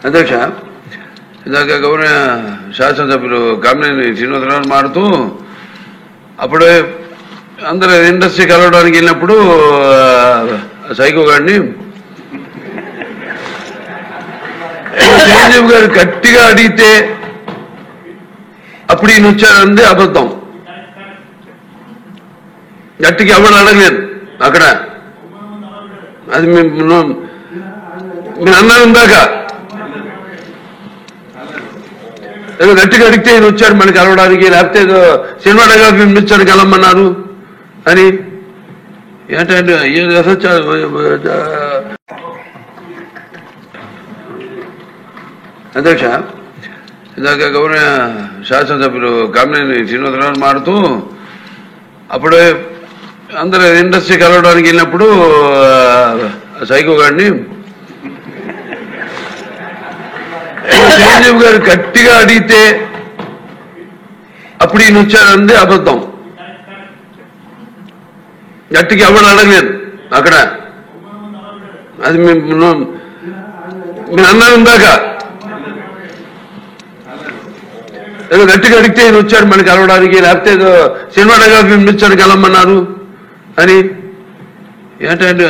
అధ్యక్ష, ఇందాక గౌరవ శాసనసభ్యులు కామినేని శ్రీనివాసరావు మారుతూ అప్పుడే అందరూ ఇండస్ట్రీ కలవడానికి వెళ్ళినప్పుడు సైకో గారిని చిరంజీవి గారు గట్టిగా అడిగితే అప్పుడు ఈయన వచ్చారంది అబద్ధం. గట్టిగా ఎవరు అడగలేదు అక్కడ. అది మీరు అన్నారు ఇందాక, ఏదో గట్టిగా అడిగితే ఈయన వచ్చాడు మనకి కలవడానికి, లేకపోతే ఏదో సినిమా డైలాగ్ వినిపించాడు కలవమన్నారు అని. ఏంటంటే అధ్యక్ష, ఇందాక గౌరవ శాసనసభ్యులు కామినేని శ్రీనివాసరావు మారుతూ అప్పుడే అందరూ ఇండస్ట్రీ కలవడానికి వెళ్ళినప్పుడు సైకో గారిని చిరంజీవి గారు గట్టిగా అడిగితే అప్పుడు ఈయన వచ్చారంది అబద్ధం. గట్టిగా ఎవరు అడగలేదు అక్కడ. అది మీరు అన్నారు ఇందాక, ఏదో గట్టిగా అడిగితే ఈయన వచ్చాడు మనకి కలవడానికి, లేకపోతే ఏదో సినిమా డైలాగ్ వినిపించాడు కలవమన్నారు అని. ఏంటంటే